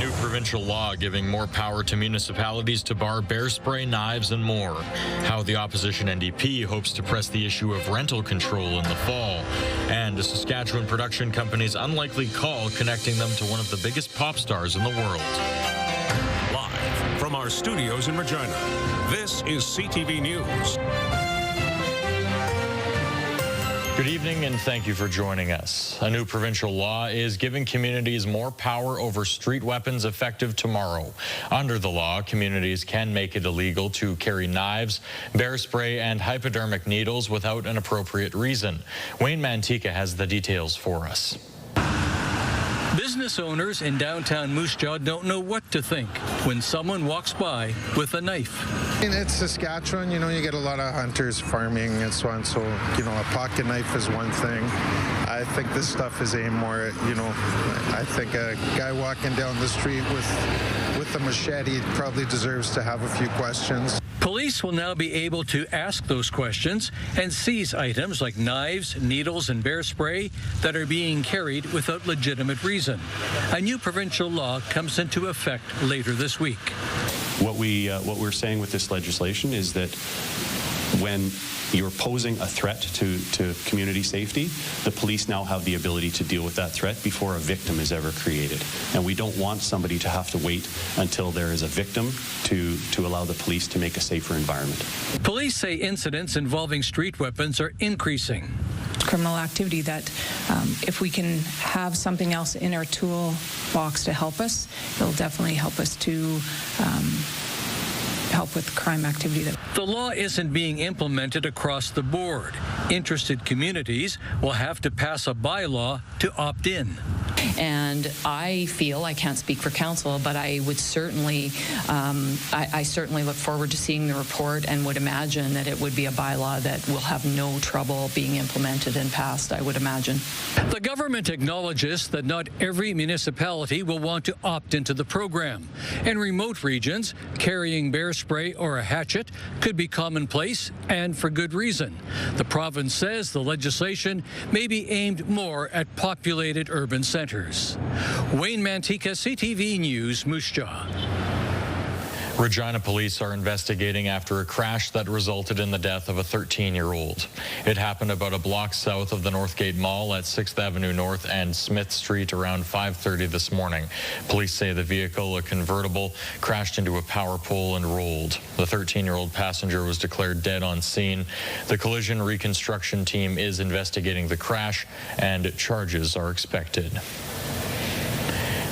new provincial law giving more power to municipalities to bar bear spray, knives, and more. How the opposition NDP hopes to press the issue of rental control in the fall. And a Saskatchewan production company's unlikely call connecting them to one of the biggest pop stars in the world. Live from our studios in Regina, this is CTV News. Good evening, and thank you for joining us. A new provincial law is giving communities more power over street weapons effective tomorrow. Under the law, communities can make it illegal to carry knives, bear spray, and hypodermic needles without an appropriate reason. Wayne Mantika has the details for us. Business owners in downtown Moose Jaw don't know what to think when someone walks by with a knife. It's Saskatchewan, you get a lot of hunters farming and so on, so, a pocket knife is one thing. I think this stuff is aimed more at, I think a guy walking down the street with a machete probably deserves to have a few questions. Police will now be able to ask those questions and seize items like knives, needles, and bear spray that are being carried without legitimate reason. A new provincial law comes into effect later this week. What we're saying with this legislation is that when you're posing a threat to community safety, the police now have the ability to deal with that threat before a victim is ever created. And we don't want somebody to have to wait until there is a victim to allow the police to make a safer environment. Police say incidents involving street weapons are increasing. Criminal activity that if we can have something else in our toolbox to help us, it'll definitely help us to help with crime activity. The law isn't being implemented across the board. Interested communities will have to pass a bylaw to opt in. And I feel, I can't speak for council, but I would certainly, I certainly look forward to seeing the report and would imagine that it would be a bylaw that will have no trouble being implemented and passed, I would imagine. The government acknowledges that not every municipality will want to opt into the program. In remote regions, carrying bear spray or a hatchet could be commonplace, and for good reason. The province says the legislation may be aimed more at populated urban centers. Wayne Mantika, CTV News, Moose Jaw. Regina police are investigating after a crash that resulted in the death of a 13-year-old. It happened about a block south of the Northgate Mall at 6th Avenue North and Smith Street around 5:30 this morning. Police say the vehicle, a convertible, crashed into a power pole and rolled. The 13-year-old passenger was declared dead on scene. The collision reconstruction team is investigating the crash, and charges are expected.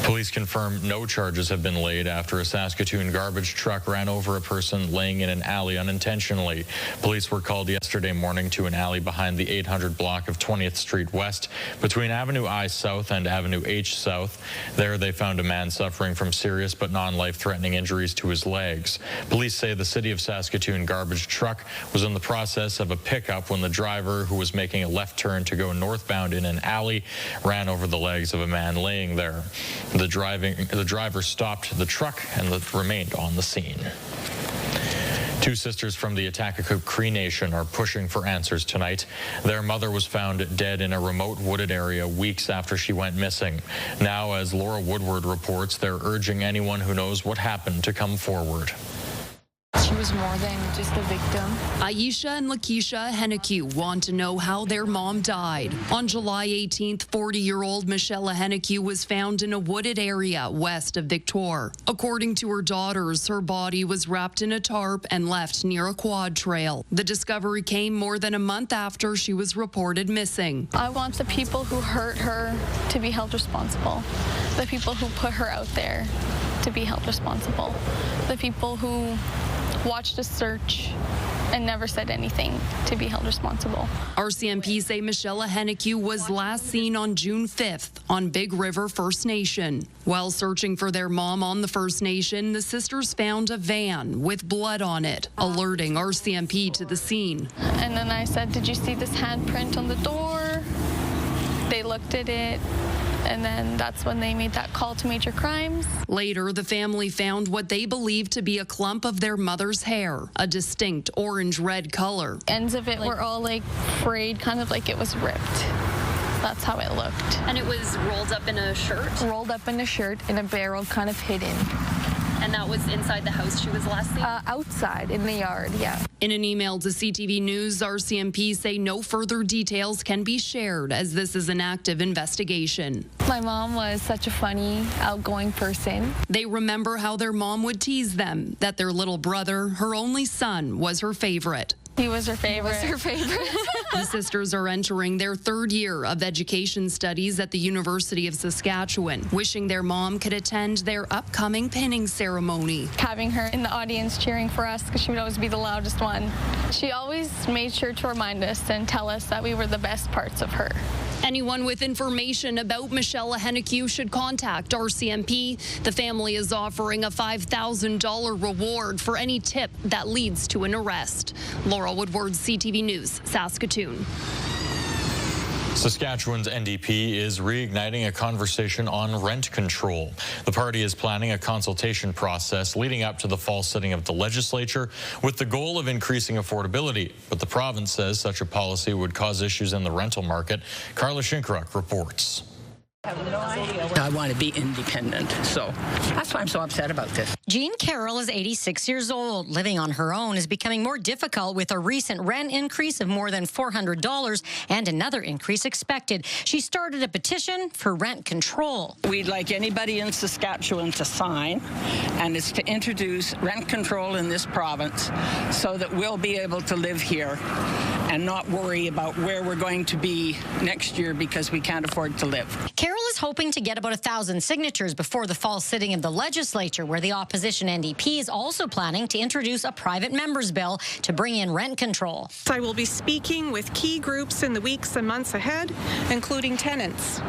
Police confirm no charges have been laid after a Saskatoon garbage truck ran over a person laying in an alley unintentionally. Police were called yesterday morning to an alley behind the 800 block of 20th Street West between Avenue I South and Avenue H South. There they found a man suffering from serious but non-life-threatening injuries to his legs. Police say the City of Saskatoon garbage truck was in the process of a pickup when the driver, who was making a left turn to go northbound in an alley, ran over the legs of a man laying there. The driver stopped the truck and remained on the scene. Two sisters from the Atakakuk Cree Nation are pushing for answers tonight. Their mother was found dead in a remote wooded area weeks after she went missing. Now, as Laura Woodward reports, they're urging anyone who knows what happened to come forward. She was more than just a victim. Aisha and Lakeisha Henneque want to know how their mom died. On July 18th, 40-year-old Michelle Henneque was found in a wooded area west of Victor. According to her daughters, her body was wrapped in a tarp and left near a quad trail. The discovery came more than a month after she was reported missing. I want the people who hurt her to be held responsible. The people who put her out there to be held responsible. The people who watched a search and never said anything to be held responsible. RCMP say Michelle Henneque was last seen on June 5th on Big River First Nation. While searching for their mom on the First Nation, the sisters found a van with blood on it, alerting RCMP to the scene. And then I said, "Did you see this handprint on the door?" They looked at it. And then that's when they made that call to major crimes. Later, the family found what they believed to be a clump of their mother's hair, a distinct orange-red color. Ends of it were all like frayed, kind of like it was ripped. That's how it looked. And it was rolled up in a shirt? Rolled up in a shirt in a barrel, kind of hidden. And that was inside the house she was last seen? Outside, in the yard, yeah. In an email to CTV News, RCMP say no further details can be shared as this is an active investigation. My mom was such a funny, outgoing person. They remember how their mom would tease them, that their little brother, her only son, was her favorite. He was her favorite. The sisters are entering their third year of education studies at the University of Saskatchewan, wishing their mom could attend their upcoming pinning ceremony. Having her in the audience cheering for us, because she would always be the loudest one. She always made sure to remind us and tell us that we were the best parts of her. Anyone with information about Michelle Henneque should contact RCMP. The family is offering a $5,000 reward for any tip that leads to an arrest. Laura Woodward, CTV News, Saskatoon. Saskatchewan's NDP is reigniting a conversation on rent control. The party is planning a consultation process leading up to the fall sitting of the legislature with the goal of increasing affordability. But the province says such a policy would cause issues in the rental market. Carla Shinkruk reports. I want to be independent, so that's why I'm so upset about this. Jean Carroll is 86 years old. Living on her own is becoming more difficult with a recent rent increase of more than $400 and another increase expected. She started a petition for rent control. We'd like anybody in Saskatchewan to sign, and it's to introduce rent control in this province so that we'll be able to live here and not worry about where we're going to be next year because we can't afford to live. Carroll is hoping to get about 1,000 signatures before the fall sitting of the legislature, where the opposition NDP is also planning to introduce a private member's bill to bring in rent control. I will be speaking with key groups in the weeks and months ahead, including tenants,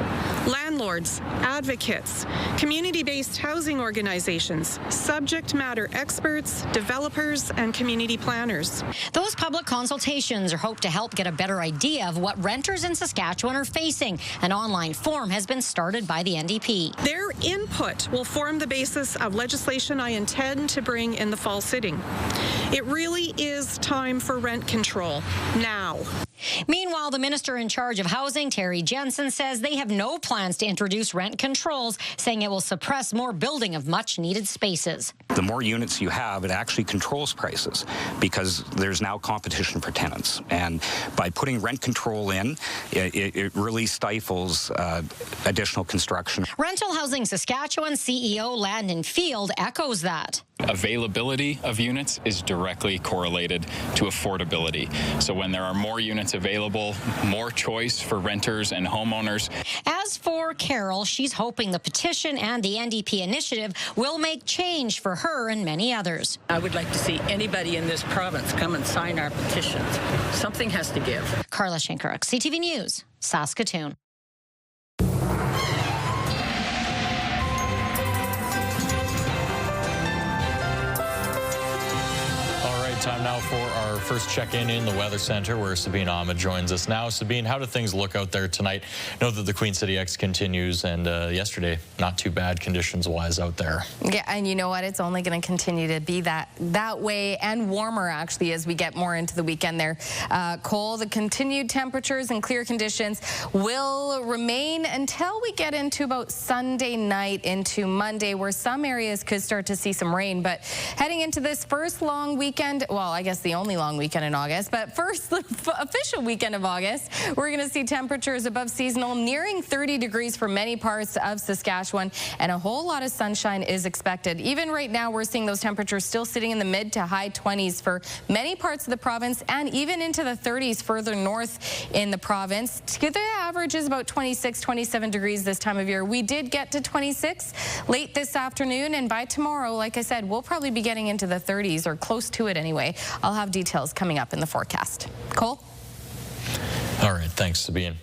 landlords, advocates, community-based housing organizations, subject matter experts, developers, and community planners. Those public consultations are hoped to help get a better idea of what renters in Saskatchewan are facing. An online form has been started by the NDP. Their input will form the basis of legislation I intend to bring in the fall sitting. It really is time for rent control now. Meanwhile, the minister in charge of housing, Terry Jensen, says they have no plans to introduce rent controls, saying it will suppress more building of much-needed spaces. The more units you have, it actually controls prices because there's now competition for tenants. And by putting rent control in, it really stifles additional construction. Rental Housing Saskatchewan CEO Landon Field echoes that. Availability of units is directly correlated to affordability. So when there are more units available, more choice for renters and homeowners. As for Carol, she's hoping the petition and the NDP initiative will make change for her and many others. I would like to see anybody in this province come and sign our petitions. Something has to give. Carla Shinkruk, CTV News, Saskatoon. Time now for our first check-in in the Weather Center, where Sabine Ahmed joins us now. Sabine, how do things look out there tonight? Know that the Queen City X continues, and yesterday, not too bad conditions-wise out there. Yeah, and you know what? It's only going to continue to be that way and warmer, actually, as we get more into the weekend there. Cold, the continued temperatures and clear conditions will remain until we get into about Sunday night into Monday, where some areas could start to see some rain. But heading into this first long weekend, well, I guess the only long weekend in August, but first official weekend of August, we're going to see temperatures above seasonal, nearing 30 degrees for many parts of Saskatchewan, and a whole lot of sunshine is expected. Even right now, we're seeing those temperatures still sitting in the mid to high 20s for many parts of the province, and even into the 30s further north in the province. The average is about 26, 27 degrees this time of year. We did get to 26 late this afternoon, and by tomorrow, like I said, we'll probably be getting into the 30s or close to it anyway. I'll have details coming up in the forecast. Cole? All right, thanks, Sabine.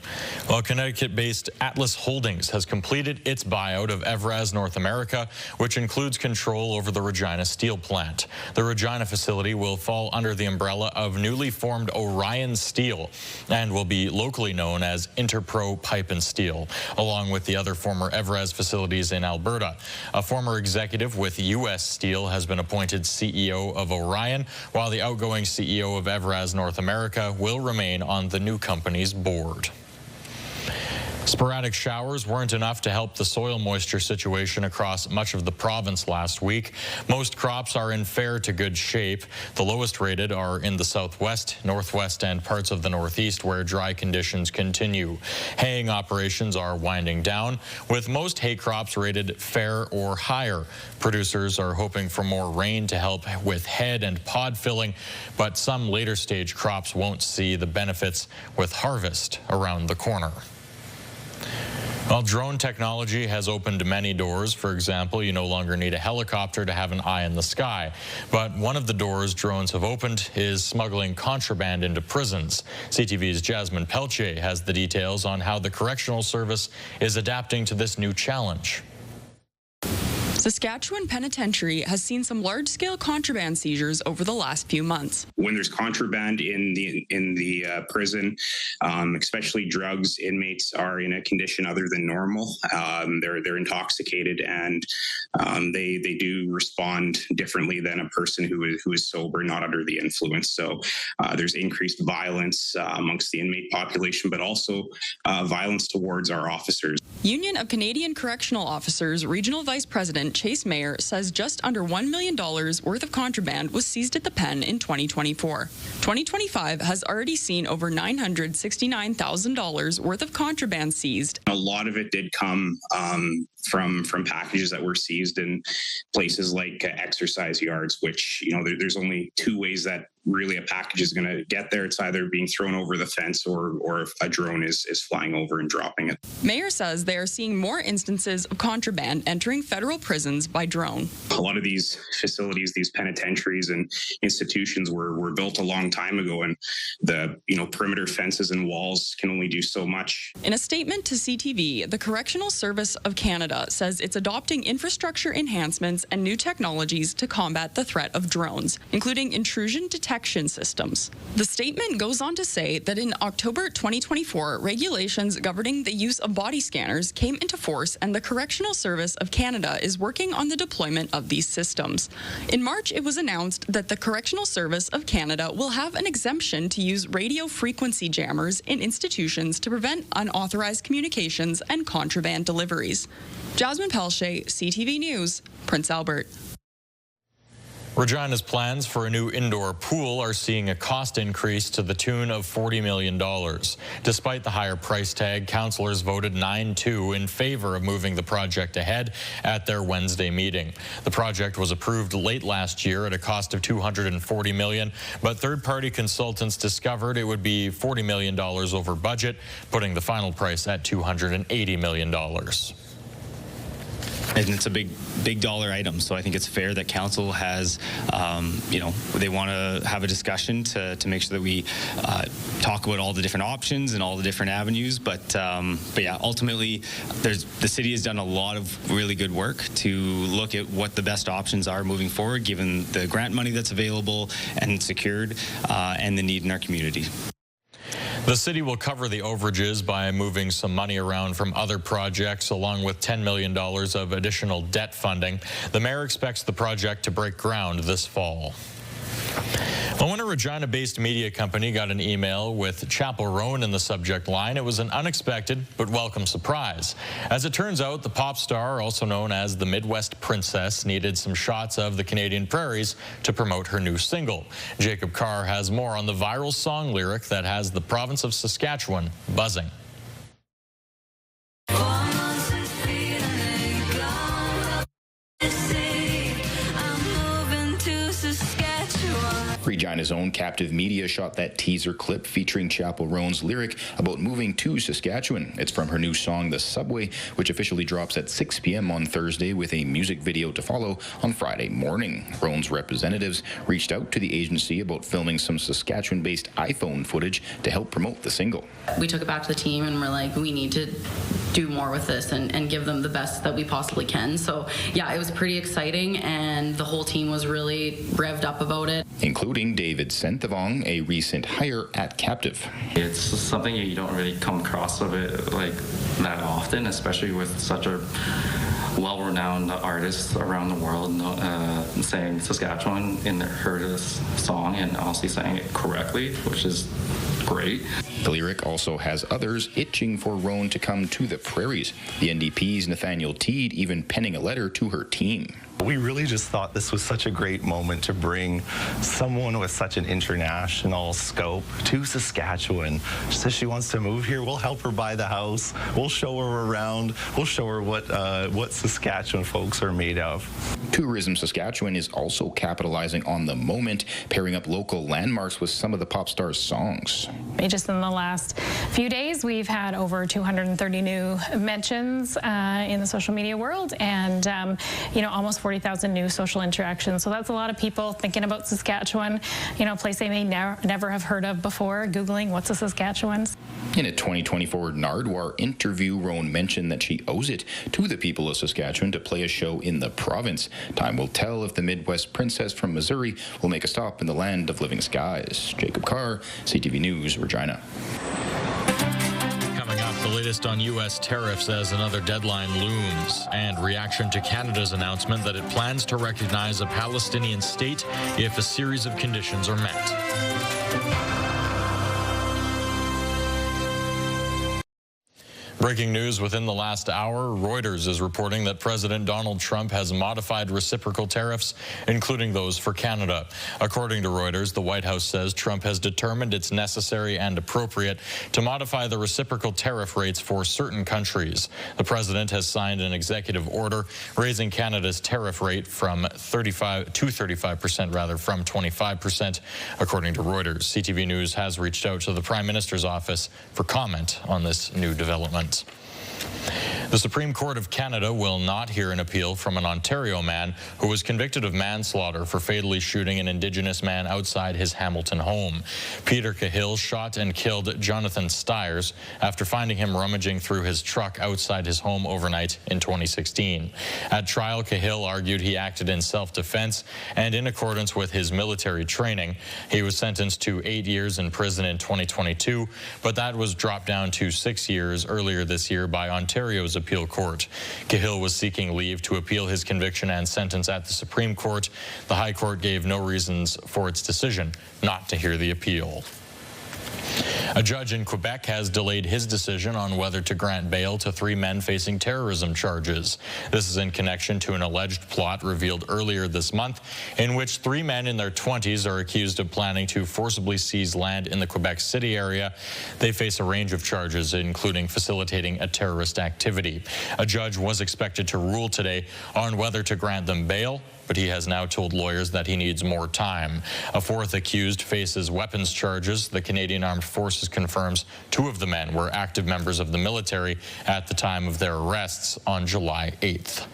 Well, Connecticut-based Atlas Holdings has completed its buyout of Evraz North America, which includes control over the Regina steel plant. The Regina facility will fall under the umbrella of newly formed Orion Steel and will be locally known as Interpro Pipe and Steel, along with the other former Evraz facilities in Alberta. A former executive with U.S. Steel has been appointed CEO of Orion, while the outgoing CEO of Evraz North America will remain on the new company's board. Sporadic showers weren't enough to help the soil moisture situation across much of the province last week. Most crops are in fair to good shape. The lowest rated are in the southwest, northwest, and parts of the northeast where dry conditions continue. Haying operations are winding down, with most hay crops rated fair or higher. Producers are hoping for more rain to help with head and pod filling, but some later stage crops won't see the benefits with harvest around the corner. Well, drone technology has opened many doors. For example, you no longer need a helicopter to have an eye in the sky. But one of the doors drones have opened is smuggling contraband into prisons. CTV's Jasmine Pelche has the details on how the Correctional Service is adapting to this new challenge. Saskatchewan Penitentiary has seen some large-scale contraband seizures over the last few months. When there's contraband in the prison, especially drugs, inmates are in a condition other than normal. They're intoxicated, and they do respond differently than a person who is sober, not under the influence. So there's increased violence amongst the inmate population, but also violence towards our officers. Union of Canadian Correctional Officers Regional Vice President Chase Mayer says just under $1 million worth of contraband was seized at the pen in 2024. 2025 has already seen over $969,000 worth of contraband seized. A lot of it did come from packages that were seized in places like exercise yards, which, there's only two ways that really a package is going to get there. It's either being thrown over the fence or if a drone is flying over and dropping it. Mayor says they are seeing more instances of contraband entering federal prisons by drone. A lot of these facilities, these penitentiaries and institutions were built a long time ago, and the perimeter fences and walls can only do so much. In a statement to CTV, the Correctional Service of Canada says it's adopting infrastructure enhancements and new technologies to combat the threat of drones, including intrusion detection systems. The statement goes on to say that in October 2024, regulations governing the use of body scanners came into force, and the Correctional Service of Canada is working on the deployment of these systems. In March, it was announced that the Correctional Service of Canada will have an exemption to use radio frequency jammers in institutions to prevent unauthorized communications and contraband deliveries. Jasmine Pelche, CTV News, Prince Albert. Regina's plans for a new indoor pool are seeing a cost increase to the tune of $40 million. Despite the higher price tag, councillors voted 9-2 in favor of moving the project ahead at their Wednesday meeting. The project was approved late last year at a cost of $240 million, but third-party consultants discovered it would be $40 million over budget, putting the final price at $280 million. And it's a big dollar item, so I think it's fair that council has, they want to have a discussion to make sure that we talk about all the different options and all the different avenues. But yeah, ultimately, the city has done a lot of really good work to look at what the best options are moving forward, given the grant money that's available and secured, and the need in our community. The city will cover the overages by moving some money around from other projects, along with $10 million of additional debt funding. The mayor expects the project to break ground this fall. Well, when a Regina-based media company got an email with Chapel Roan in the subject line, it was an unexpected but welcome surprise. As it turns out, the pop star, also known as the Midwest Princess, needed some shots of the Canadian prairies to promote her new single. Jacob Carr has more on the viral song lyric that has the province of Saskatchewan buzzing. Regina's own Captive Media shot that teaser clip featuring Chapel Roan's lyric about moving to Saskatchewan. It's from her new song, The Subway, which officially drops at 6 p.m. on Thursday with a music video to follow on Friday morning. Roan's representatives reached out to the agency about filming some Saskatchewan-based iPhone footage to help promote the single. We took it back to the team and we're like, we need to do more with this and give them the best that we possibly can. So yeah, it was pretty exciting and the whole team was really revved up about it. Including David Senthavong, a recent hire at Captive. It's something you don't really come across of it like that often, especially with such a well-renowned artist around the world saying Saskatchewan in her song and honestly saying it correctly, which is great. The lyric also has others itching for Roan to come to the prairies. The NDP's Nathaniel Teed even penning a letter to her team. We really just thought this was such a great moment to bring someone with such an international scope to Saskatchewan. She says she wants to move here. We'll help her buy the house. We'll show her around. We'll show her what Saskatchewan folks are made of. Tourism Saskatchewan is also capitalizing on the moment, pairing up local landmarks with some of the pop star's songs. Just in the last few days, we've had over 230 new mentions in the social media world, and almost 40,000 new social interactions. So that's a lot of people thinking about Saskatchewan, a place they may never have heard of before, Googling what's a Saskatchewan. In a 2024 Nardwar interview, Roan mentioned that she owes it to the people of Saskatchewan to play a show in the province. Time will tell if the Midwest princess from Missouri will make a stop in the land of living skies. Jacob Carr, CTV News, Regina. Coming up, the latest on U.S. tariffs as another deadline looms, and reaction to Canada's announcement that it plans to recognize a Palestinian state if a series of conditions are met. Breaking news within the last hour, Reuters is reporting that President Donald Trump has modified reciprocal tariffs, including those for Canada. According to Reuters, the White House says Trump has determined it's necessary and appropriate to modify the reciprocal tariff rates for certain countries. The president has signed an executive order raising Canada's tariff rate from 35% from 25%, according to Reuters. CTV News has reached out to the Prime Minister's office for comment on this new development. The Supreme Court of Canada will not hear an appeal from an Ontario man who was convicted of manslaughter for fatally shooting an Indigenous man outside his Hamilton home. Peter Cahill shot and killed Jonathan Stiers after finding him rummaging through his truck outside his home overnight in 2016. At trial, Cahill argued he acted in self-defense and in accordance with his military training. He was sentenced to 8 years in prison in 2022, but that was dropped down to 6 years earlier this year by Ontario's appeal court. Cahill was seeking leave to appeal his conviction and sentence at the Supreme Court. The High Court gave no reasons for its decision not to hear the appeal. A judge in Quebec has delayed his decision on whether to grant bail to 3 men facing terrorism charges. This is in connection to an alleged plot revealed earlier this month in which 3 men in their 20s are accused of planning to forcibly seize land in the Quebec City area. They face a range of charges, including facilitating a terrorist activity. A judge was expected to rule today on whether to grant them bail, but he has now told lawyers that he needs more time. A 4th accused faces weapons charges. The Canadian Armed Forces confirms 2 of the men were active members of the military at the time of their arrests on July 8th.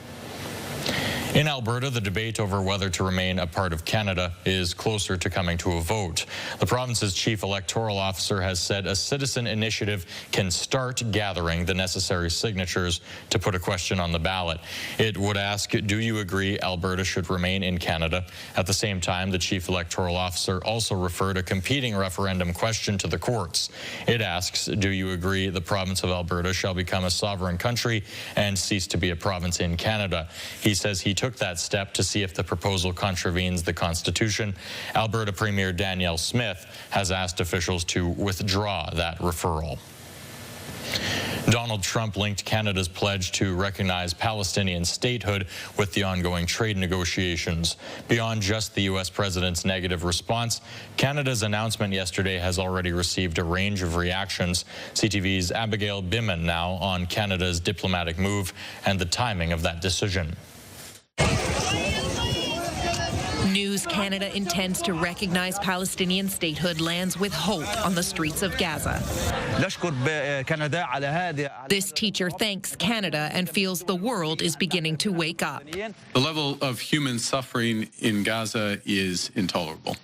In Alberta, the debate over whether to remain a part of Canada is closer to coming to a vote. The province's chief electoral officer has said a citizen initiative can start gathering the necessary signatures to put a question on the ballot. It would ask, do you agree Alberta should remain in Canada? At the same time, the chief electoral officer also referred a competing referendum question to the courts. It asks, do you agree the province of Alberta shall become a sovereign country and cease to be a province in Canada? He says he took that step to see if the proposal contravenes the Constitution. Alberta Premier Danielle Smith has asked officials to withdraw that referral. Donald Trump linked Canada's pledge to recognize Palestinian statehood with the ongoing trade negotiations. Beyond just the U.S. president's negative response, Canada's announcement yesterday has already received a range of reactions. CTV's Abigail Biman now on Canada's diplomatic move and the timing of that decision. News Canada intends to recognize Palestinian statehood lands with hope on the streets of Gaza. This teacher thanks Canada and feels the world is beginning to wake up. The level of human suffering in Gaza is intolerable,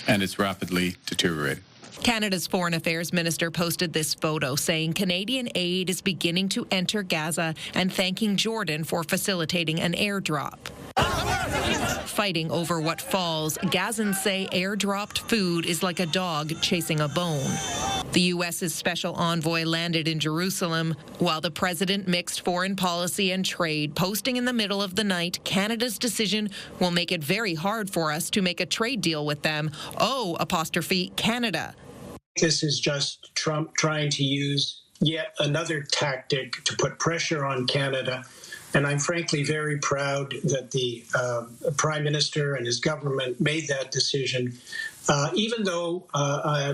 and it's rapidly deteriorating. Canada's Foreign Affairs Minister posted this photo saying Canadian aid is beginning to enter Gaza and thanking Jordan for facilitating an airdrop. Fighting over what falls, Gazans say airdropped food is like a dog chasing a bone. The U.S.'s special envoy landed in Jerusalem, while the president mixed foreign policy and trade, posting in the middle of the night, Canada's decision will make it very hard for us to make a trade deal with them. Oh, apostrophe, Canada. This is just Trump trying to use yet another tactic to put pressure on Canada. And I'm frankly very proud that the Prime Minister and his government made that decision, even though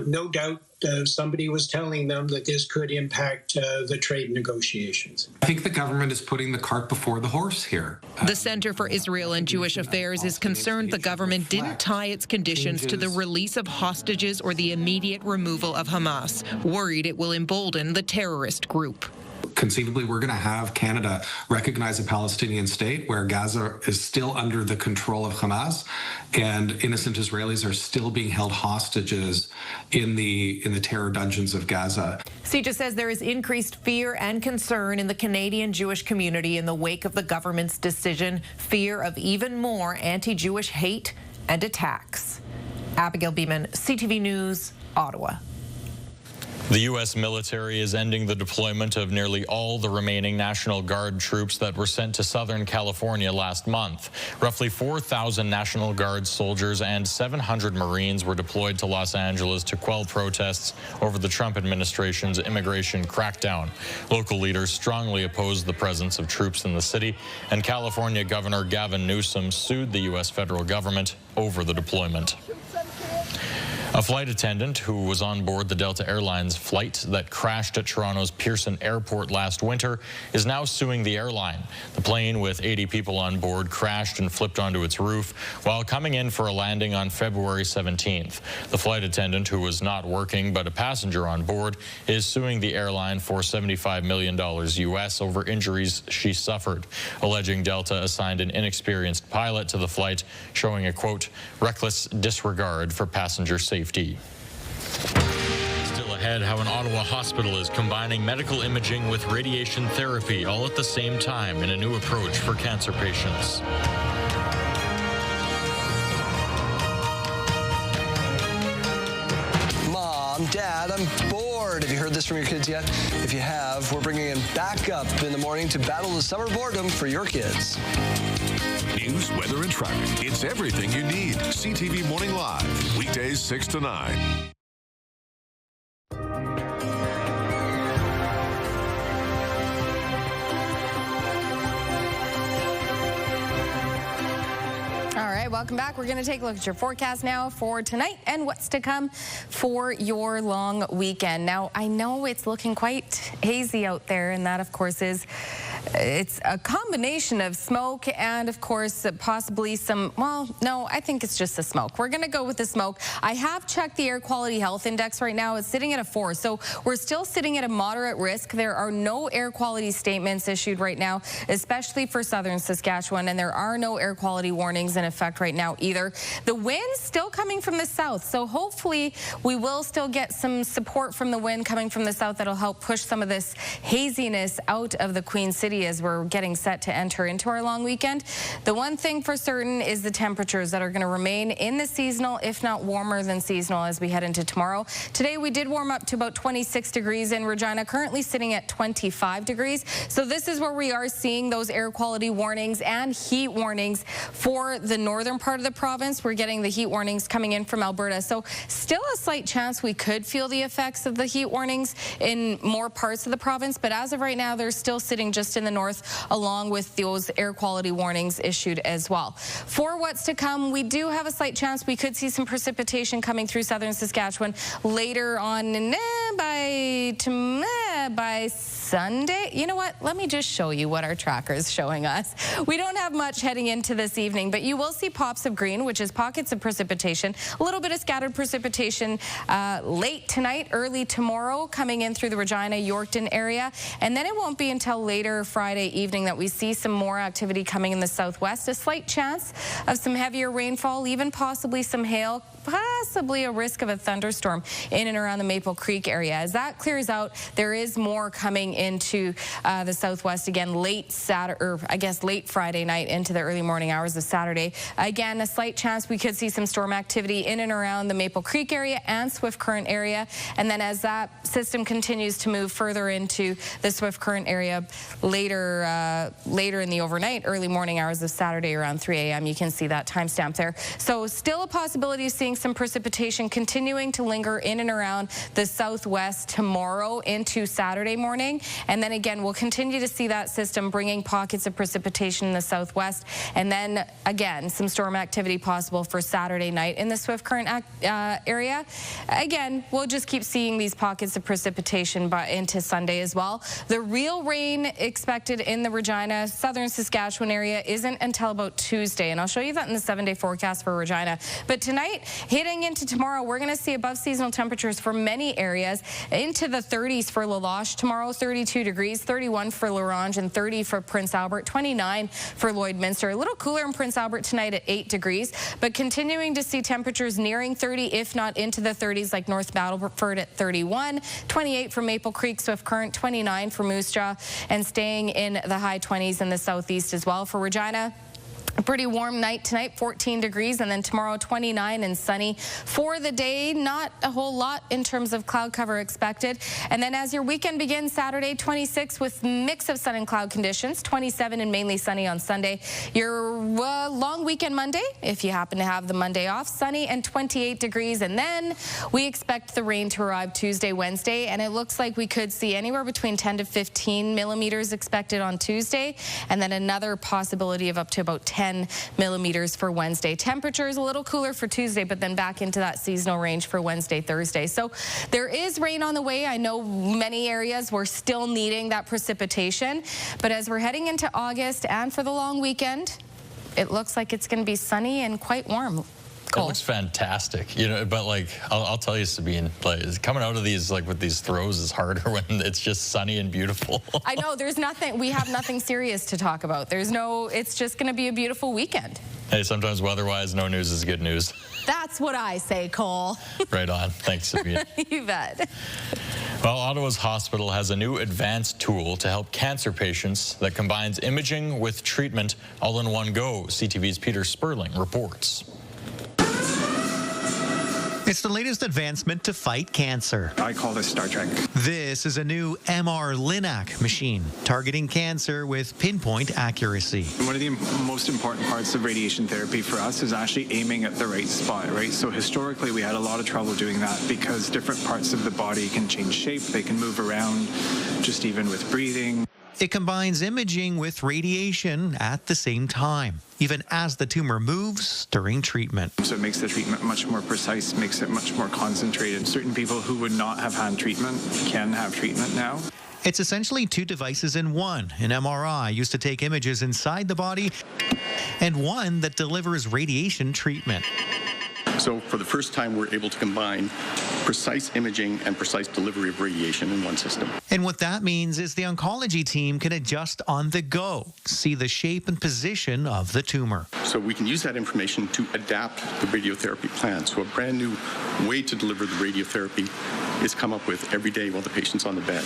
no doubt somebody was telling them that this could impact the trade negotiations. I think the government is putting the cart before the horse here. The Center for Israel and Jewish Affairs is concerned the government didn't tie its conditions to the release of hostages or the immediate removal of Hamas, worried it will embolden the terrorist group. Conceivably, we're going to have Canada recognize a Palestinian state where Gaza is still under the control of Hamas, and innocent Israelis are still being held hostages in the terror dungeons of Gaza. CEJA says there is increased fear and concern in the Canadian Jewish community in the wake of the government's decision, fear of even more anti-Jewish hate and attacks. Abigail Beeman, CTV News, Ottawa. The U.S. military is ending the deployment of nearly all the remaining National Guard troops that were sent to Southern California last month. Roughly 4,000 National Guard soldiers and 700 Marines were deployed to Los Angeles to quell protests over the Trump administration's immigration crackdown. Local leaders strongly opposed the presence of troops in the city, and California Governor Gavin Newsom sued the U.S. federal government over the deployment. A flight attendant who was on board the Delta Airlines flight that crashed at Toronto's Pearson Airport last winter is now suing the airline. The plane with 80 people on board crashed and flipped onto its roof while coming in for a landing on February 17th. The flight attendant, who was not working but a passenger on board, is suing the airline for $75 million U.S. over injuries she suffered, alleging Delta assigned an inexperienced pilot to the flight, showing a, quote, reckless disregard for passenger safety. Still ahead, how an Ottawa hospital is combining medical imaging with radiation therapy all at the same time in a new approach for cancer patients. Mom, Dad, I'm bored. Have you heard this from your kids yet? If you have, we're bringing them back up in the morning to battle the summer boredom for your kids. News, weather, and traffic. It's everything you need. CTV Morning Live. Weekdays 6 to 9. All right, welcome back. We're going to take a look at your forecast now for tonight and what's to come for your long weekend. Now, I know it's looking quite hazy out there, and that, of course, it's a combination of smoke and, of course, possibly some, well, no, I think it's just the smoke. We're going to go with the smoke. I have checked the air quality health index right now. It's sitting at a 4, so we're still sitting at a moderate risk. There are no air quality statements issued right now, especially for southern Saskatchewan, and there are no air quality warnings in effect right now either. The wind's still coming from the south, so hopefully we will still get some support from the wind coming from the south that'll help push some of this haziness out of the Queen City as we're getting set to enter into our long weekend. The one thing for certain is the temperatures that are going to remain in the seasonal, if not warmer than seasonal, as we head into tomorrow. Today we did warm up to about 26 degrees in Regina, currently sitting at 25 degrees. So this is where we are seeing those air quality warnings and heat warnings for the northern part of the province. We're getting the heat warnings coming in from Alberta. So still a slight chance we could feel the effects of the heat warnings in more parts of the province. But as of right now, they're still sitting just in the north, along with those air quality warnings issued as well. For what's to come, we do have a slight chance we could see some precipitation coming through southern Saskatchewan later on by Sunday. You know what? Let me just show you what our tracker is showing us. We don't have much heading into this evening, but you will see pops of green, which is pockets of precipitation, a little bit of scattered precipitation late tonight, early tomorrow, coming in through the Regina, Yorkton area. And then it won't be until later Friday evening that we see some more activity coming in the southwest. A slight chance of some heavier rainfall, even possibly some hail, possibly a risk of a thunderstorm in and around the Maple Creek area. As that clears out, there is more coming into the southwest again late Saturday, or I guess late Friday night into the early morning hours of Saturday. Again, a slight chance we could see some storm activity in and around the Maple Creek area and Swift Current area. And then as that system continues to move further into the Swift Current area later in the overnight, early morning hours of Saturday around 3 a.m., you can see that timestamp there. So still a possibility of seeing some precipitation precipitation continuing to linger in and around the southwest tomorrow into Saturday morning. And then again, we'll continue to see that system bringing pockets of precipitation in the southwest. And then again, some storm activity possible for Saturday night in the Swift Current area. Again, we'll just keep seeing these pockets of precipitation into Sunday as well. The real rain expected in the Regina, southern Saskatchewan area isn't until about Tuesday. And I'll show you that in the 7-day forecast for Regina. But tonight, heading into tomorrow, we're going to see above seasonal temperatures for many areas into the 30s for La Loche tomorrow, 32 degrees, 31 for La Ronge and 30 for Prince Albert, 29 for Lloydminster. A little cooler in Prince Albert tonight at 8 degrees, but continuing to see temperatures nearing 30, if not into the 30s, like North Battleford at 31, 28 for Maple Creek, Swift Current, 29 for Moose Jaw, and staying in the high 20s in the southeast as well. For Regina, a pretty warm night tonight, 14 degrees, and then tomorrow 29 and sunny for the day. Not a whole lot in terms of cloud cover expected. And then as your weekend begins, Saturday 26 with mix of sun and cloud conditions, 27 and mainly sunny on Sunday. Your long weekend Monday, if you happen to have the Monday off, sunny and 28 degrees. And then we expect the rain to arrive Tuesday, Wednesday, and it looks like we could see anywhere between 10 to 15 millimeters expected on Tuesday, and then another possibility of up to about 10 millimeters for Wednesday. Temperatures a little cooler for Tuesday, but then back into that seasonal range for Wednesday, Thursday. So there is rain on the way. I know many areas we're still needing that precipitation, but as we're heading into August and for the long weekend, it looks like it's going to be sunny and quite warm. It looks fantastic, you know, but like I'll tell you, Sabine, like, coming out of these like with these throws is harder when it's just sunny and beautiful. I know, there's nothing, we have nothing serious to talk about. There's no, it's just going to be a beautiful weekend. Hey, sometimes weather-wise, no news is good news. That's what I say, Cole. Right on. Thanks, Sabine. You bet. Well, Ottawa's hospital has a new advanced tool to help cancer patients that combines imaging with treatment all in one go. CTV's Peter Sperling reports. It's the latest advancement to fight cancer. I call this Star Trek. This is a new MR-Linac machine targeting cancer with pinpoint accuracy. One of the most important parts of radiation therapy for us is actually aiming at the right spot, right? So historically, we had a lot of trouble doing that because different parts of the body can change shape, they can move around, just even with breathing. It combines imaging with radiation at the same time, even as the tumor moves during treatment. So it makes the treatment much more precise, makes it much more concentrated. Certain people who would not have had treatment can have treatment now. It's essentially two devices in one, an MRI used to take images inside the body, and one that delivers radiation treatment. So for the first time, we're able to combine precise imaging and precise delivery of radiation in one system. And what that means is the oncology team can adjust on the go, see the shape and position of the tumor. So we can use that information to adapt the radiotherapy plan. So a brand new way to deliver the radiotherapy is come up with every day while the patient's on the bed.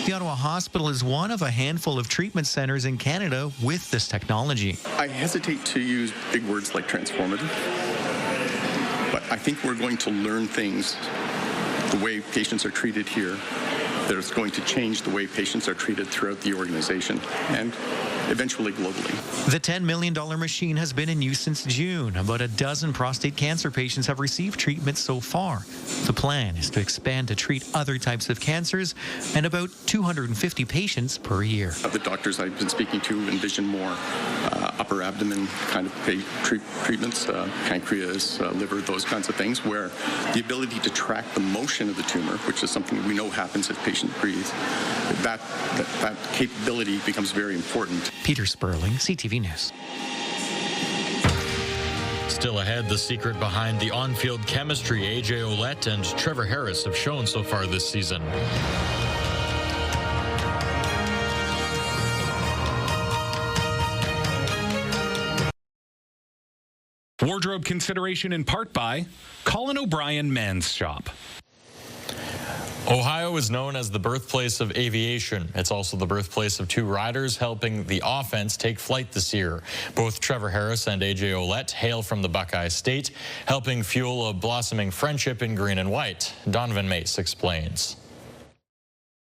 The Ottawa Hospital is one of a handful of treatment centers in Canada with this technology. I hesitate to use big words like transformative, but I think we're going to learn things, the way patients are treated here, that is going to change the way patients are treated throughout the organization and eventually globally. The $10 million machine has been in use since June. About a dozen prostate cancer patients have received treatment so far. The plan is to expand to treat other types of cancers and about 250 patients per year. The doctors I've been speaking to envision more upper abdomen kind of treatments, pancreas, liver, those kinds of things, where the ability to track the motion of the tumor, which is something we know happens if patients breathe, that capability becomes very important. Peter Sperling, CTV News. Still ahead, the secret behind the on-field chemistry AJ Ouellette and Trevor Harris have shown so far this season. Wardrobe consideration in part by Colin O'Brien Men's Shop. Ohio is known as the birthplace of aviation. It's also the birthplace of two riders helping the offense take flight this year. Both Trevor Harris and AJ Ouellette hail from the Buckeye State, helping fuel a blossoming friendship in green and white. Donovan Mace explains.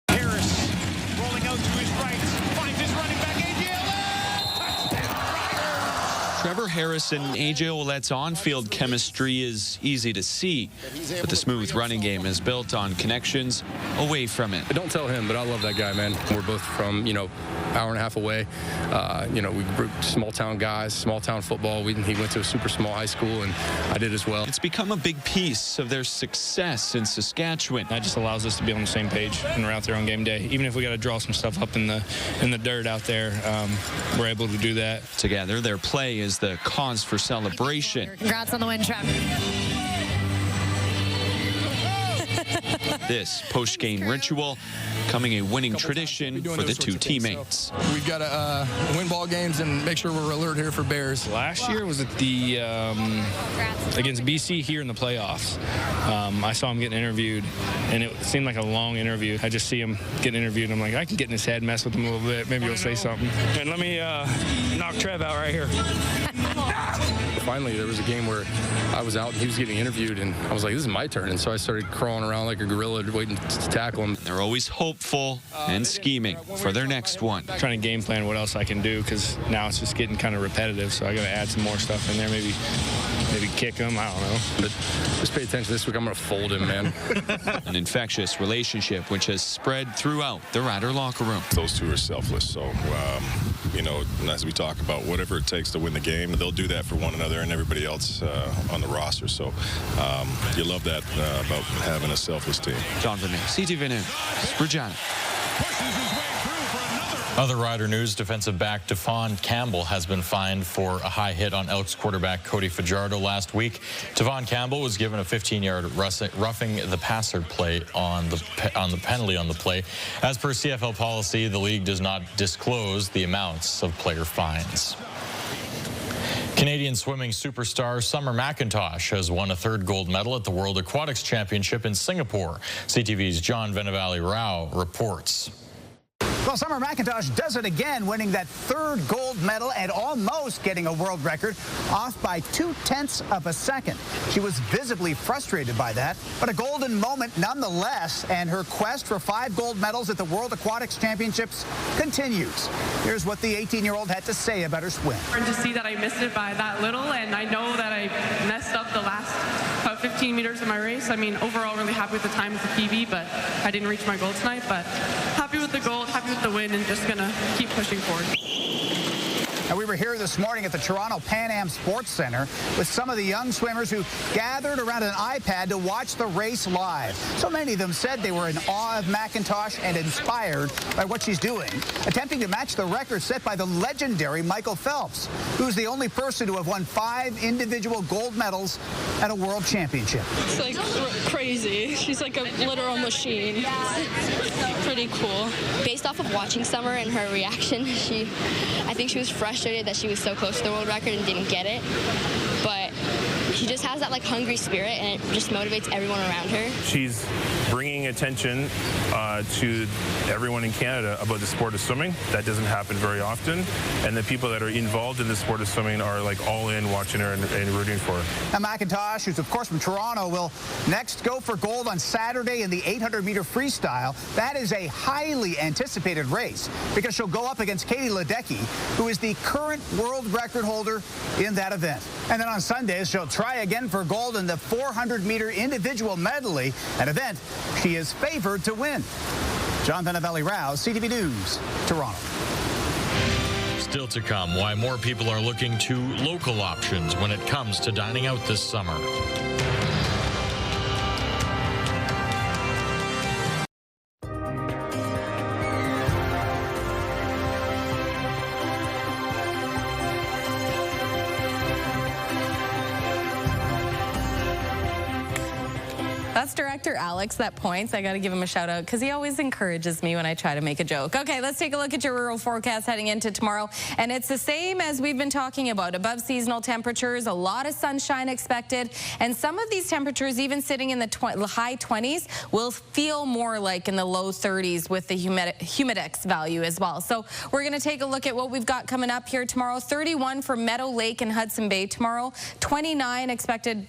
Harris rolling out to his right, finds his running back, AJ Ouellette! Touchdown, Riders! Trevor Harris and AJ Ouellette's on-field chemistry is easy to see, but the smooth running game is built on connections away from it. Don't tell him, but I love that guy, man. We're both from, hour and a half away. We small-town guys, small-town football. He went to a super small high school, and I did as well. It's become a big piece of their success in Saskatchewan. That just allows us to be on the same page when we're out there on game day. Even if we got to draw some stuff up in the dirt out there, we're able to do that. Together, their play is the cause for celebration. Congrats on the win, Trev. This post-game ritual becoming a winning tradition for the two teammates. We've got to win ball games and make sure we're alert here for Bears. Last year was at the against BC here in the playoffs. I saw him getting interviewed, and it seemed like a long interview. I just see him getting interviewed, and I'm like, I can get in his head, mess with him a little bit. Maybe he'll say something. And let me knock Trev out right here. Finally, there was a game where I was out and he was getting interviewed, and I was like, this is my turn. And so I started crawling around like a gorilla waiting to tackle him. They're always hopeful and scheming for their next one. Trying to game plan what else I can do, because now it's just getting kind of repetitive, so I got to add some more stuff in there, maybe kick him, I don't know. But just pay attention this week. I'm going to fold him, man. An infectious relationship which has spread throughout the Rider locker room. Those two are selfless, so as we talk about whatever it takes to win the game, they'll do that for one another and everybody else on the roster. So you love that about having a selfless team. John Vermey, CTV News, Regina. Other Rider news, defensive back Devon Campbell has been fined for a high hit on Elks quarterback Cody Fajardo last week. Devon Campbell was given a 15-yard roughing the passer play on the penalty on the play. As per CFL policy, the league does not disclose the amounts of player fines. Canadian swimming superstar Summer McIntosh has won a third gold medal at the World Aquatics Championship in Singapore. CTV's John Venevali-Rao reports. Well, Summer McIntosh does it again, winning that third gold medal and almost getting a world record, off by 0.2 of a second. She was visibly frustrated by that, but a golden moment nonetheless, and her quest for 5 gold medals at the World Aquatics Championships continues. Here's what the 18-year-old had to say about her swim. To see that I missed it by that little, and I know that I messed up the last about 15 meters of my race. I mean, overall, really happy with the time as a PB, but I didn't reach my goal tonight. But happy with the gold, happy with the win, and just gonna keep pushing forward. And we were here this morning at the Toronto Pan Am Sports Center with some of the young swimmers who gathered around an iPad to watch the race live. So many of them said they were in awe of McIntosh and inspired by what she's doing, attempting to match the record set by the legendary Michael Phelps, who's the only person to have won 5 individual gold medals at a world championship. It's like crazy. She's like a literal machine. Pretty cool. Based off of watching Summer and her reaction, I think she was frustrated that she was so close to the world record and didn't get it. But she just has that hungry spirit, and it just motivates everyone around her. She's bringing attention to everyone in Canada about the sport of swimming. That doesn't happen very often, and the people that are involved in the sport of swimming are all in watching her and rooting for her. Now McIntosh, who's of course from Toronto, will next go for gold on Saturday in the 800-meter freestyle. That is a highly anticipated race because she'll go up against Katie Ledecky, who is the current world record holder in that event. And then on Sundays, she'll try again for gold in the 400-meter individual medley, an event she is favored to win. John Venevali-Rao, CTV News, Toronto. Still to come, why more people are looking to local options when it comes to dining out this summer. That's director Alex that points. I got to give him a shout out because he always encourages me when I try to make a joke. Okay, let's take a look at your rural forecast heading into tomorrow. And it's the same as we've been talking about. Above seasonal temperatures, a lot of sunshine expected. And some of these temperatures, even sitting in the high 20s, will feel more like in the low 30s with the humidex value as well. So we're going to take a look at what we've got coming up here tomorrow. 31 for Meadow Lake and Hudson Bay tomorrow. 29 expected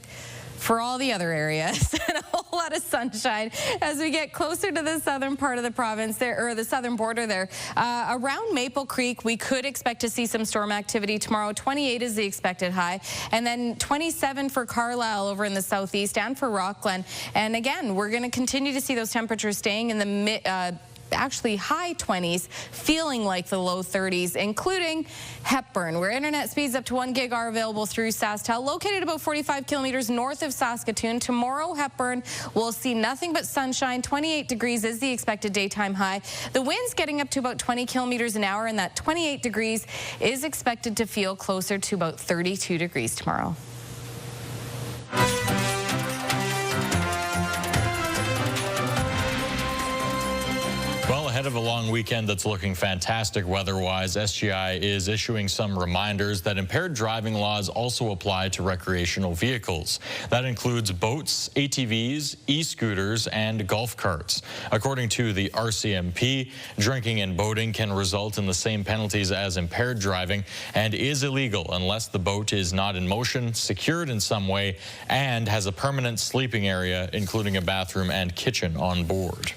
for all the other areas. And a whole whole lot of sunshine as we get closer to the southern part of the province there, or the southern border there. Around Maple Creek, we could expect to see some storm activity tomorrow. 28 is the expected high, and then 27 for Carlisle over in the southeast and for Rockland. And again, we're going to continue to see those temperatures staying in the actually high 20s, feeling like the low 30s, including Hepburn, where internet speeds up to 1 gig are available through SaskTel, located about 45 kilometers north of Saskatoon. Tomorrow, Hepburn will see nothing but sunshine. 28 degrees is the expected daytime high. The wind's getting up to about 20 kilometers an hour, and that 28 degrees is expected to feel closer to about 32 degrees tomorrow. Well, ahead of a long weekend that's looking fantastic weather-wise, SGI is issuing some reminders that impaired driving laws also apply to recreational vehicles. That includes boats, ATVs, e-scooters, and golf carts. According to the RCMP, drinking and boating can result in the same penalties as impaired driving and is illegal unless the boat is not in motion, secured in some way, and has a permanent sleeping area, including a bathroom and kitchen on board.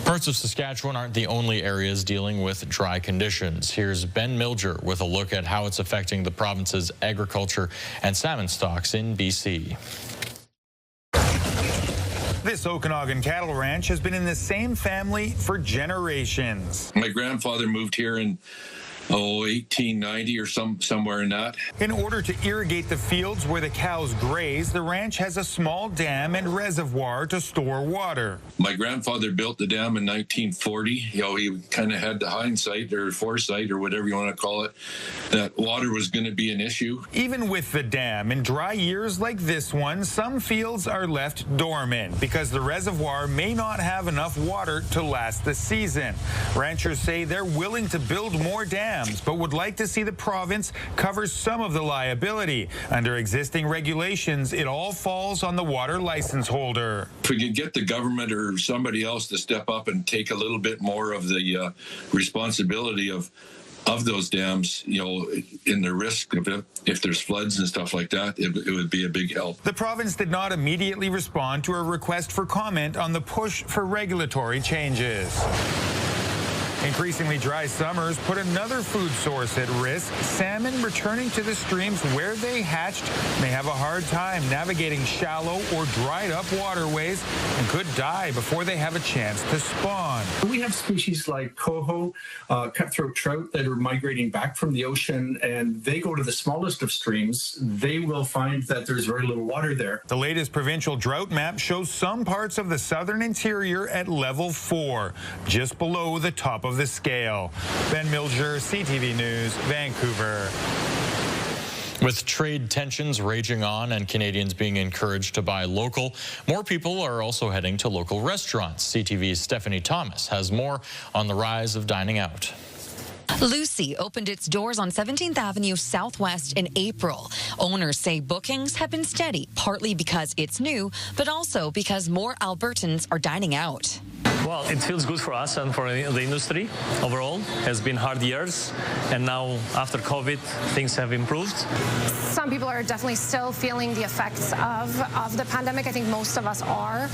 Parts of Saskatchewan aren't the only areas dealing with dry conditions. Here's Ben Milger with a look at how it's affecting the province's agriculture and salmon stocks in BC. This Okanagan cattle ranch has been in the same family for generations. My grandfather moved here in 1890 or somewhere in that. In order to irrigate the fields where the cows graze, the ranch has a small dam and reservoir to store water. My grandfather built the dam in 1940. He kind of had the hindsight or foresight or whatever you want to call it, that water was going to be an issue. Even with the dam, in dry years like this one, some fields are left dormant because the reservoir may not have enough water to last the season. Ranchers say they're willing to build more dams, but would like to see the province cover some of the liability. Under existing regulations, it all falls on the water license holder. If we could get the government or somebody else to step up and take a little bit more of the responsibility of those dams, in the risk of it, if there's floods and stuff like that, it would be a big help. The province did not immediately respond to a request for comment on the push for regulatory changes. Increasingly dry summers put another food source at risk. Salmon returning to the streams where they hatched may have a hard time navigating shallow or dried up waterways and could die before they have a chance to spawn. We have species like coho, cutthroat trout that are migrating back from the ocean, and they go to the smallest of streams. They will find that there's very little water there. The latest provincial drought map shows some parts of the southern interior at level 4, just below the top of the scale. Ben Milger, CTV News, Vancouver. With trade tensions raging on and Canadians being encouraged to buy local, more people are also heading to local restaurants. CTV's Stephanie Thomas has more on the rise of dining out. Lucy opened its doors on 17th Avenue Southwest in April. Owners say bookings have been steady, partly because it's new, but also because more Albertans are dining out. Well, it feels good for us and for the industry overall. It has been hard years, and now after COVID, things have improved. Some people are definitely still feeling the effects of the pandemic. I think most of us are,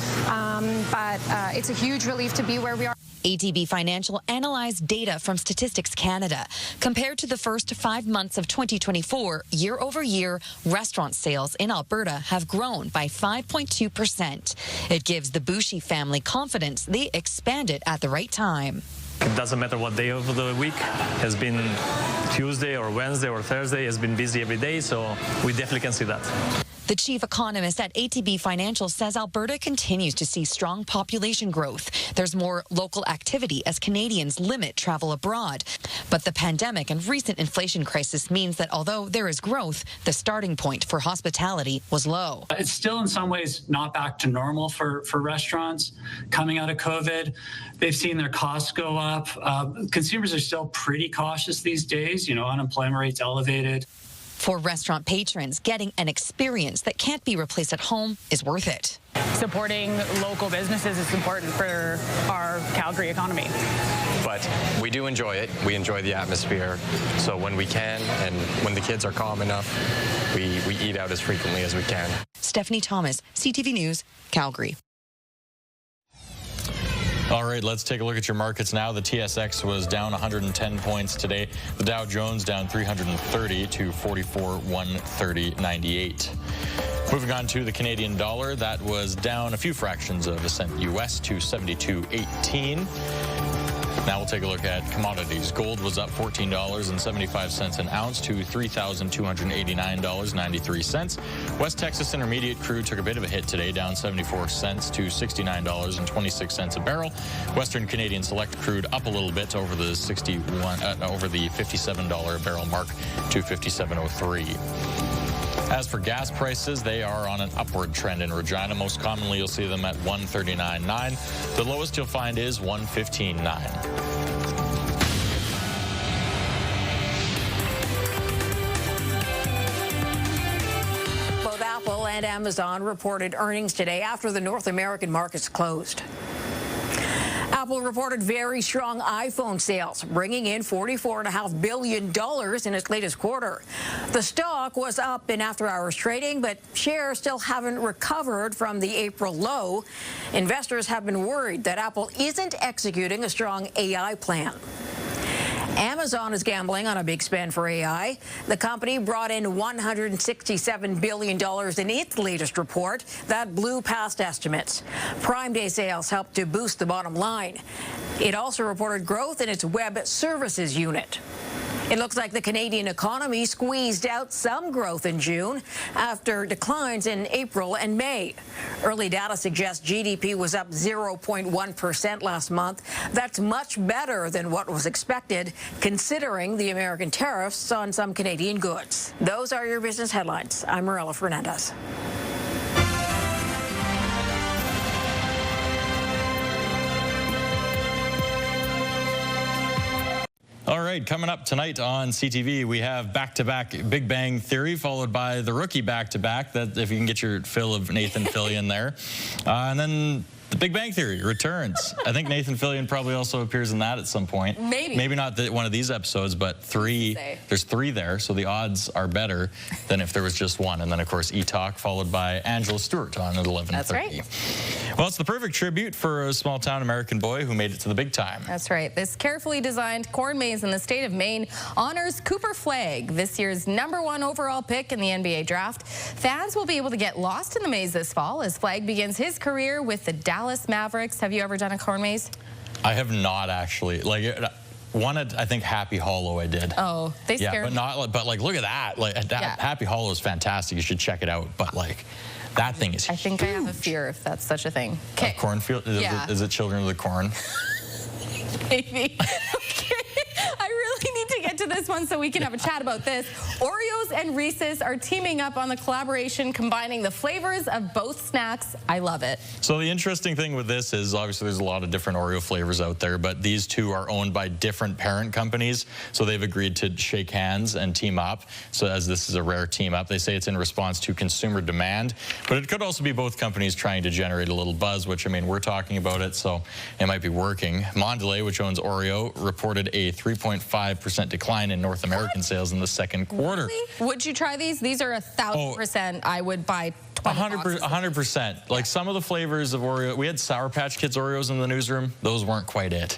but it's a huge relief to be where we are. ATB Financial analyzed data from Statistics Canada. Compared to the first 5 months of 2024, year over year, restaurant sales in Alberta have grown by 5.2%. It gives the Boucher family confidence they expanded at the right time. It doesn't matter what day of the week, has been Tuesday or Wednesday or Thursday, has been busy every day, so we definitely can see that. The chief economist at ATB Financial says Alberta continues to see strong population growth. There's more local activity as Canadians limit travel abroad. But the pandemic and recent inflation crisis means that although there is growth, the starting point for hospitality was low. It's still in some ways not back to normal for restaurants. Coming out of COVID, they've seen their costs go up. Consumers are still pretty cautious these days. Unemployment rate's elevated. For restaurant patrons, getting an experience that can't be replaced at home is worth it. Supporting local businesses is important for our Calgary economy. But we do enjoy it. We enjoy the atmosphere. So when we can and when the kids are calm enough, we eat out as frequently as we can. Stephanie Thomas, CTV News, Calgary. All right, let's take a look at your markets now. The TSX was down 110 points today. The Dow Jones down 330 to 44,130.98. Moving on to the Canadian dollar, that was down a few fractions of a cent US to 72.18. Now we'll take a look at commodities. Gold was up $14.75 an ounce to $3,289.93. West Texas Intermediate crude took a bit of a hit today, down 74 cents to $69.26 a barrel. Western Canadian Select crude up a little bit over the $57 a barrel mark to $57.03. As for gas prices, they are on an upward trend in Regina. Most commonly, you'll see them at $139.9. The lowest you'll find is $115.9. Both Apple and Amazon reported earnings today after the North American markets closed. Apple reported very strong iPhone sales, bringing in $44.5 billion in its latest quarter. The stock was up in after-hours trading, but shares still haven't recovered from the April low. Investors have been worried that Apple isn't executing a strong AI plan. Amazon is gambling on a big spend for AI. The company brought in $167 billion in its latest report. That blew past estimates. Prime Day sales helped to boost the bottom line. It also reported growth in its web services unit. It looks like the Canadian economy squeezed out some growth in June after declines in April and May. Early data suggests GDP was up 0.1% last month. That's much better than what was expected, considering the American tariffs on some Canadian goods. Those are your business headlines. I'm Marilla Fernandez. All right, coming up tonight on CTV, we have back-to-back Big Bang Theory, followed by the rookie back-to-back, that if you can get your fill of Nathan Fillion there. And then the Big Bang Theory returns. I think Nathan Fillion probably also appears in that at some point. Maybe not one of these episodes, but three. There's three there, so the odds are better than if there was just one. And then, of course, E-Talk, followed by Angela Stewart on at 11:30. That's right. Well, it's the perfect tribute for a small-town American boy who made it to the big time. That's right. This carefully designed corn maze in the state of Maine honors Cooper Flagg, this year's #1 overall pick in the NBA draft. Fans will be able to get lost in the maze this fall as Flagg begins his career with the Dallas Mavericks. Have you ever done a corn maze? I have not, actually. One at, I think, Happy Hollow I did. Oh, they scared me. But look at that. Happy Hollow is fantastic. You should check it out. But that thing is huge. I think I have a fear if that's such a thing. Okay. Cornfield? Is it Children of the Corn? Maybe. Okay. I really need to get to this one so we can have a chat about this. Oreos and Reese's are teaming up on the collaboration, combining the flavors of both snacks. I love it. So the interesting thing with this is obviously there's a lot of different Oreo flavors out there, but these two are owned by different parent companies. So they've agreed to shake hands and team up. So as this is a rare team up, they say it's in response to consumer demand, but it could also be both companies trying to generate a little buzz, which, I mean, we're talking about it, so it might be working. Mondelez, which owns Oreo, reported a 3.5% decline in North American sales in the second quarter. Really? Would you try these? These are 1,000%. I would buy 100%. Like some of the flavors of Oreo, we had Sour Patch Kids Oreos in the newsroom. Those weren't quite it.